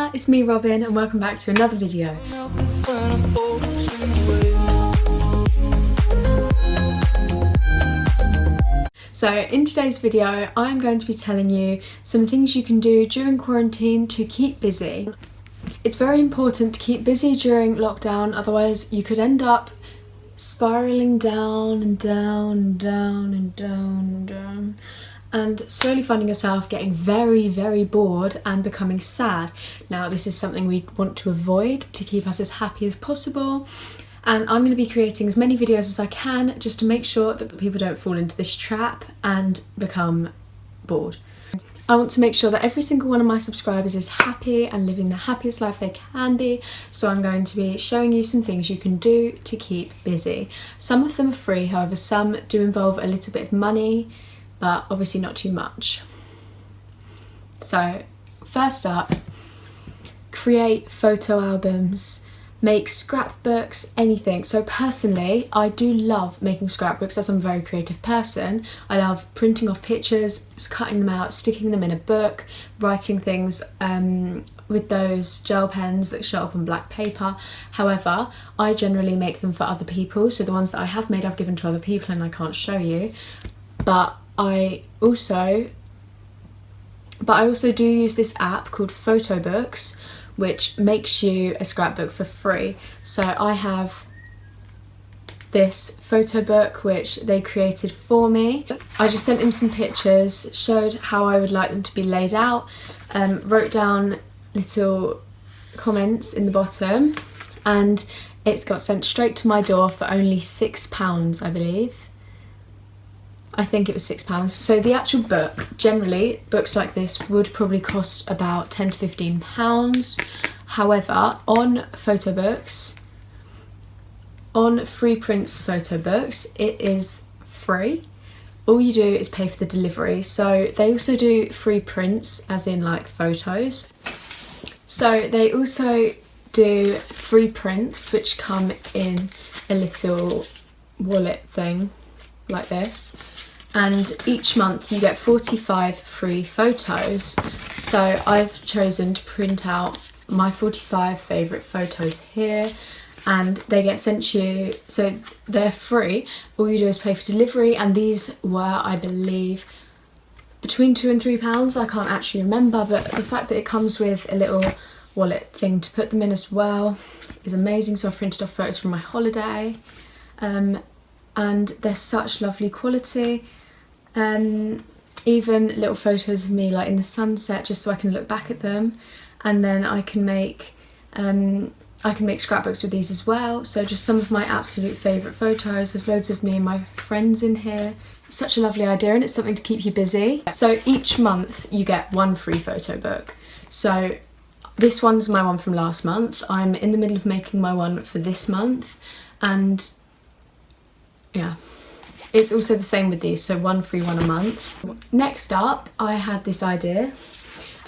Hiya, it's me Robyn and welcome back to another video. So in today's video I'm going to be telling you some things you can do during quarantine to keep busy. It's very important to keep busy during lockdown, otherwise you could end up spiralling down and down and down and down and down and slowly finding yourself getting very bored and becoming sad. Now this is something we want to avoid to keep us as happy as possible, and I'm going to be creating as many videos as I can just to make sure that people don't fall into this trap and become bored. I want to make sure that every single one of my subscribers is happy and living the happiest life they can be, so I'm going to be showing you some things you can do to keep busy. Some of them are free, however some do involve a little bit of money, but obviously not too much. So first up, create photo albums, make scrapbooks, anything. So personally, I do love making scrapbooks as I'm a very creative person. I love printing off pictures, cutting them out, sticking them in a book, writing things with those gel pens that show up on black paper. However, I generally make them for other people, so the ones that I have made I've given to other people and I can't show you. But I also do use this app called Photo Books, which makes you a scrapbook for free. So I have this photo book which they created for me. I just sent them some pictures, showed how I would like them to be laid out, wrote down little comments in the bottom, and it's got sent straight to my door for only £6, I believe. I think it was £6. So the actual book, generally books like this would probably cost about £10 to £15. However, on photo books, on Free Prints photo books, it is free. All you do is pay for the delivery. So they also do free prints, as in like photos. So they also do free prints which come in a little wallet thing like this. And each month you get 45 free photos. So I've chosen to print out my 45 favourite photos here, and they get sent to you, so they're free. All you do is pay for delivery, and these were, I believe, between £2 and £3. I can't actually remember, but the fact that it comes with a little wallet thing to put them in as well is amazing. So I've printed off photos from my holiday, and they're such lovely quality. Even little photos of me like in the sunset, just so I can look back at them, and then I can make scrapbooks with these as well. So just some of my absolute favourite photos. There's loads of me and my friends in here. It's such a lovely idea, and it's something to keep you busy. So each month you get one free photo book. So this one's my one from last month. I'm in the middle of making my one for this month, and yeah. It's also the same with these, so one free, one a month. Next up, I had this idea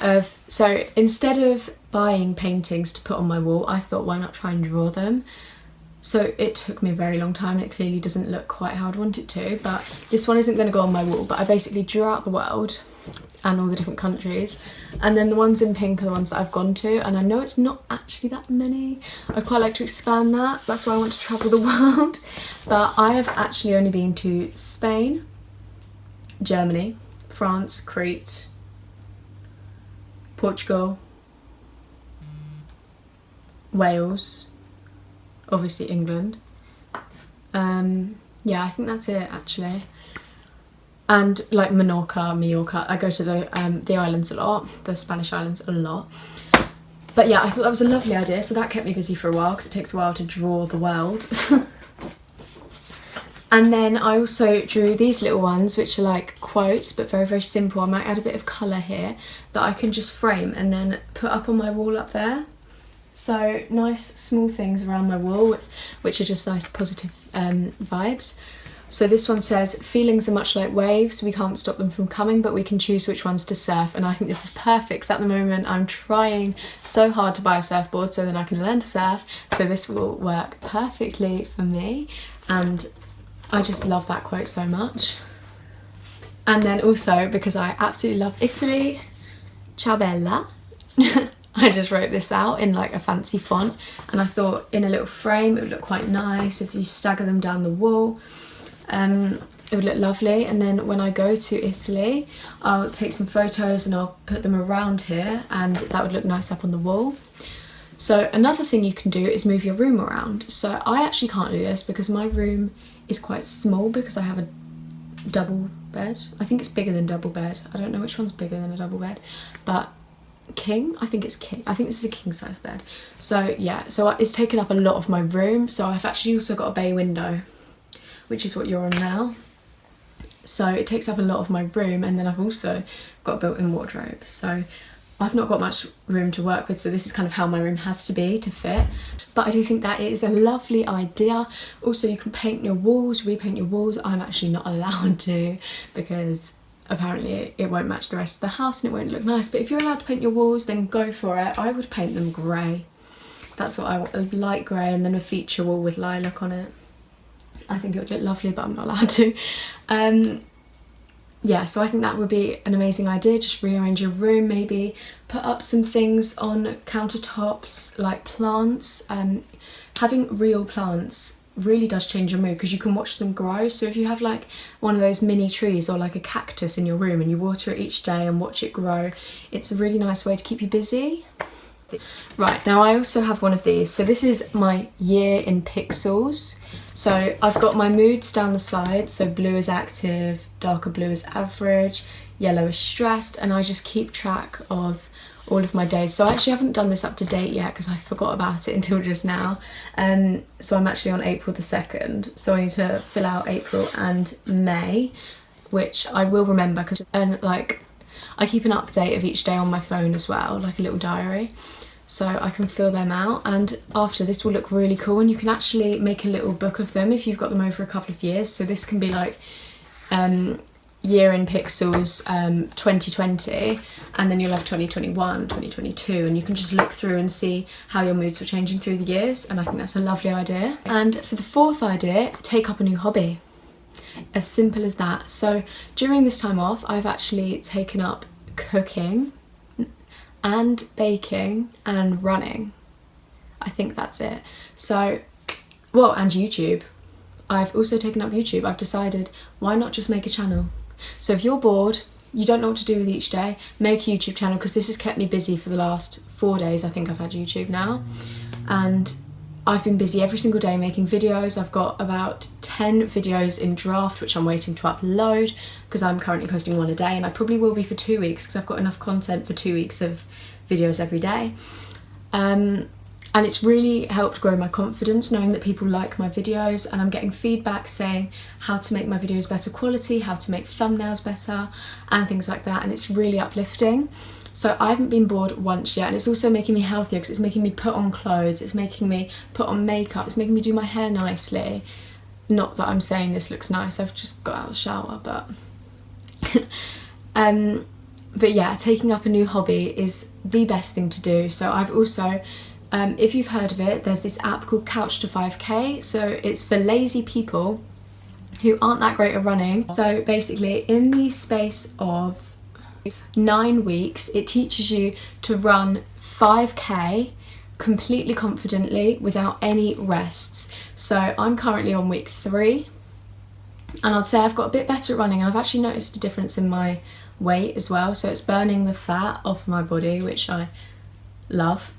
of, so instead of buying paintings to put on my wall, I thought why not try and draw them? So it took me a very long time, and it clearly doesn't look quite how I'd want it to, but this one isn't going to go on my wall, but I basically drew out the world and all the different countries, and then the ones in pink are the ones that I've gone to, and I know it's not actually that many. I'd quite like to expand that, that's why I want to travel the world. But I have actually only been to Spain, Germany, France, Crete, Portugal, Wales, obviously England. Yeah, I think that's it actually. And like Mallorca, I go to the islands a lot, the Spanish islands a lot. But yeah, I thought that was a lovely idea, so that kept me busy for a while because it takes a while to draw the world. And then I also drew these little ones which are like quotes but very simple. I might add a bit of colour here that I can just frame and then put up on my wall up there. So nice small things around my wall which are just nice positive vibes. So this one says, feelings are much like waves, we can't stop them from coming, but we can choose which ones to surf. And I think this is perfect, because at the moment I'm trying so hard to buy a surfboard so that I can learn to surf, so this will work perfectly for me, and I just love that quote so much. And then also, because I absolutely love Italy, ciao bella, I just wrote this out in like a fancy font, and I thought in a little frame it would look quite nice if you stagger them down the wall. It would look lovely, and then when I go to Italy I'll take some photos and I'll put them around here, and that would look nice up on the wall. So another thing you can do is move your room around. So I actually can't do this because my room is quite small because I have a double bed. I think it's bigger than double bed. I don't know which one's bigger than a double bed, but king, I think it's king. I think this is a king size bed. So yeah, so it's taken up a lot of my room. So I've actually also got a bay window, which is what you're on now. So it takes up a lot of my room, and then I've also got a built-in wardrobe. So I've not got much room to work with, so this is kind of how my room has to be to fit. But I do think that it is a lovely idea. Also, you can paint your walls, repaint your walls. I'm actually not allowed to because apparently it won't match the rest of the house and it won't look nice. But if you're allowed to paint your walls, then go for it. I would paint them grey. That's what I want, light grey, and then a feature wall with lilac on it. I think it would look lovely, but I'm not allowed to. Yeah, so I think that would be an amazing idea. Just rearrange your room, maybe put up some things on countertops like plants. Having real plants really does change your mood because you can watch them grow. So if you have like one of those mini trees or like a cactus in your room and you water it each day and watch it grow, it's a really nice way to keep you busy. Right, now I also have one of these. So this is my year in pixels. So I've got my moods down the side. So blue is active, darker blue is average, yellow is stressed, and I just keep track of all of my days. So I actually haven't done this up to date yet because I forgot about it until just now. So I'm actually on April the 2nd. So I need to fill out April and May, which I will remember because like I keep an update of each day on my phone as well, like a little diary. So I can fill them out, and after this will look really cool, and you can actually make a little book of them if you've got them over a couple of years. So this can be like year in pixels 2020, and then you'll have 2021, 2022, and you can just look through and see how your moods are changing through the years, and I think that's a lovely idea. And for the fourth idea, take up a new hobby. As simple as that. So during this time off, I've actually taken up cooking and baking and running. I think that's it. So, well, and YouTube. I've also taken up YouTube. I've decided, why not just make a channel? So if you're bored, you don't know what to do with each day, make a YouTube channel, because this has kept me busy for the last 4 days. I think I've had YouTube now, and I've been busy every single day making videos. I've got about 10 videos in draft which I'm waiting to upload because I'm currently posting one a day, and I probably will be for 2 weeks because I've got enough content for 2 weeks of videos every day. And it's really helped grow my confidence knowing that people like my videos, and I'm getting feedback saying how to make my videos better quality, how to make thumbnails better and things like that, and it's really uplifting. So I haven't been bored once yet, and it's also making me healthier because it's making me put on clothes, it's making me put on makeup, it's making me do my hair nicely. Not that I'm saying this looks nice, I've just got out of the shower, but yeah, taking up a new hobby is the best thing to do. So I've also, if you've heard of it, there's this app called Couch to 5K. So it's for lazy people who aren't that great at running. So basically in the space of 9 weeks, it teaches you to run 5K completely confidently without any rests. So I'm currently on week 3, and I'd say I've got a bit better at running, and I've actually noticed a difference in my weight as well. So it's burning the fat off my body, which I love.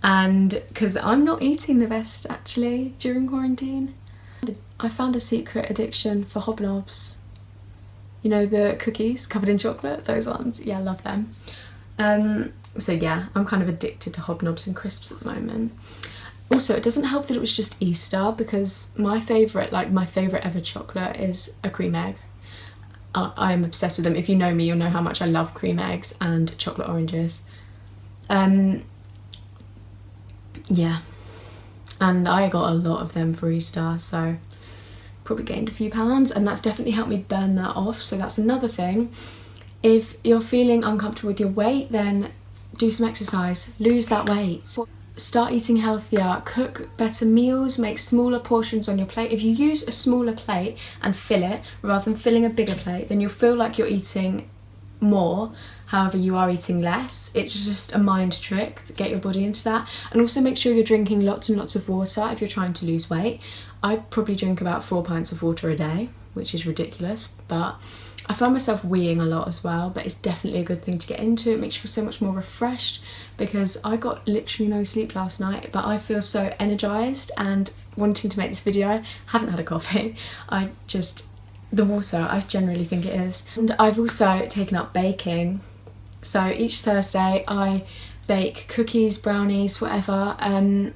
And because I'm not eating the best actually during quarantine. I found a secret addiction for hobnobs. You know, the cookies covered in chocolate, those ones. Yeah, I love them. So yeah, I'm kind of addicted to hobnobs and crisps at the moment. Also, it doesn't help that it was just Easter, because my favourite ever chocolate is a cream egg. I'm obsessed with them. If you know me, you'll know how much I love cream eggs and chocolate oranges. Yeah, and I got a lot of them for Easter, so probably gained a few pounds, and that's definitely helped me burn that off. So that's another thing. If you're feeling uncomfortable with your weight, then do some exercise, lose that weight. Start eating healthier, cook better meals, make smaller portions on your plate. If you use a smaller plate and fill it rather than filling a bigger plate, then you'll feel like you're eating more, however you are eating less. It's just a mind trick to get your body into that. And also make sure you're drinking lots and lots of water if you're trying to lose weight. I probably drink about 4 pints of water a day, which is ridiculous, but I find myself weeing a lot as well, but it's definitely a good thing to get into. It makes you feel so much more refreshed, because I got literally no sleep last night, but I feel so energised and wanting to make this video. Haven't had a coffee. The water, I generally think it is. And I've also taken up baking. So each Thursday I bake cookies, brownies, whatever, and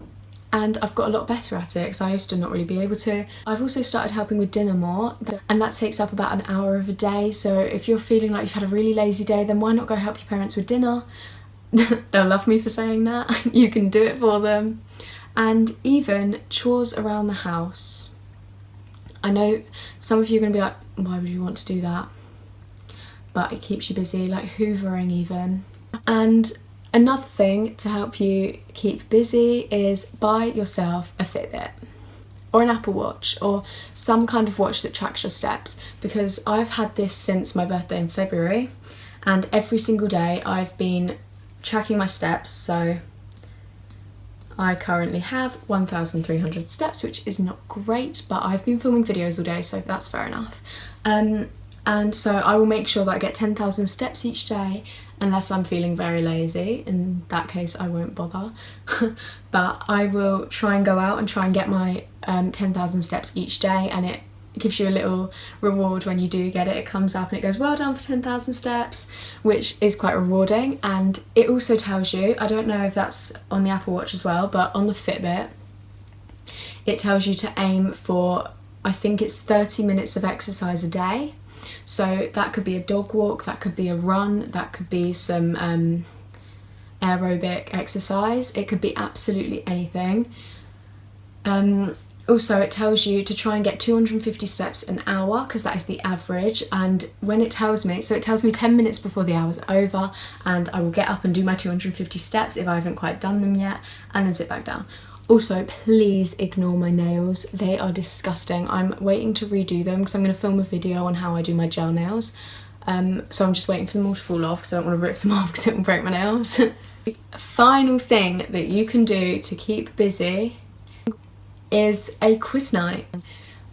I've got a lot better at it because I used to not really be able to. I've also started helping with dinner more, and that takes up about an hour of a day. So if you're feeling like you've had a really lazy day, then why not go help your parents with dinner? They'll love me for saying that. You can do it for them. And even chores around the house. I know some of you are going to be like, why would you want to do that? But it keeps you busy, like hoovering even. And another thing to help you keep busy is buy yourself a Fitbit or an Apple Watch or some kind of watch that tracks your steps, because I've had this since my birthday in February, and every single day I've been tracking my steps. So I currently have 1,300 steps, which is not great, but I've been filming videos all day, so that's fair enough. And so I will make sure that I get 10,000 steps each day, unless I'm feeling very lazy. In that case, I won't bother. But I will try and go out and try and get my 10,000 steps each day, and it gives you a little reward when you do get it. It comes up and it goes, well done for 10,000 steps, which is quite rewarding. And it also tells you, I don't know if that's on the Apple Watch as well, but on the Fitbit, it tells you to aim for, I think it's 30 minutes of exercise a day. So that could be a dog walk, that could be a run, that could be some aerobic exercise. It could be absolutely anything. Also, it tells you to try and get 250 steps an hour, because that is the average. And when it tells me, so it tells me 10 minutes before the hour's over, and I will get up and do my 250 steps if I haven't quite done them yet, and then sit back down. Also, please ignore my nails. They are disgusting. I'm waiting to redo them because I'm going to film a video on how I do my gel nails. So I'm just waiting for them all to fall off because I don't want to rip them off because it will break my nails. Final thing that you can do to keep busy is a quiz night.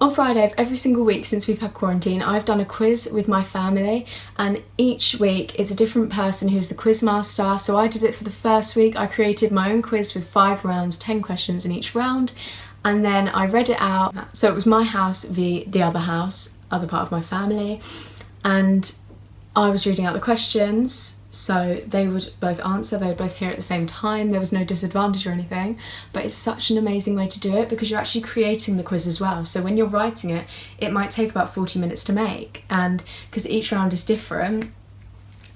On Friday of every single week since we've had quarantine, I've done a quiz with my family, and each week it's a different person who's the quiz master. So I did it for the first week. I created my own quiz with 5 rounds, 10 questions in each round, and then I read it out. So it was my house v the other house, other part of my family, and I was reading out the questions. So they would both answer, they would both hear at the same time. There was no disadvantage or anything, but it's such an amazing way to do it because you're actually creating the quiz as well. So when you're writing it, it might take about 40 minutes to make, and because each round is different,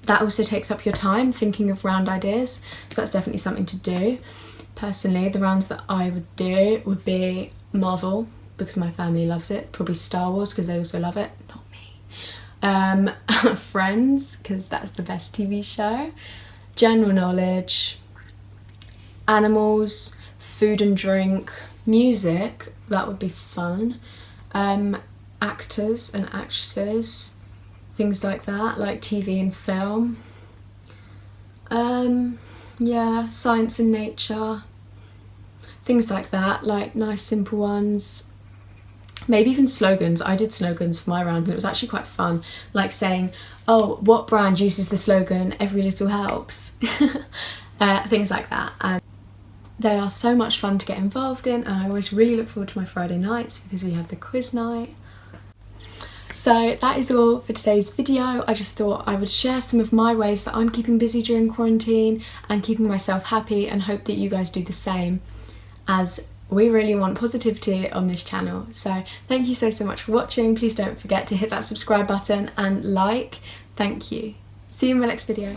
that also takes up your time thinking of round ideas. So that's definitely something to do. Personally, the rounds that I would do would be Marvel, because my family loves it, probably Star Wars because they also love it, not me. Friends, because that's the best TV show, general knowledge, animals, food and drink, music, that would be fun, actors and actresses, things like that, like TV and film, yeah, science and nature, things like that, like nice simple ones. Maybe even slogans. I did slogans for my round and it was actually quite fun, like saying, oh, what brand uses the slogan every little helps? Things like that. And they are so much fun to get involved in, and I always really look forward to my Friday nights because we have the quiz night. So that is all for today's video. I just thought I would share some of my ways that I'm keeping busy during quarantine and keeping myself happy, and hope that you guys do the same, as we really want positivity on this channel. So thank you so much for watching. Please don't forget to hit that subscribe button and like. Thank you. See you in my next video.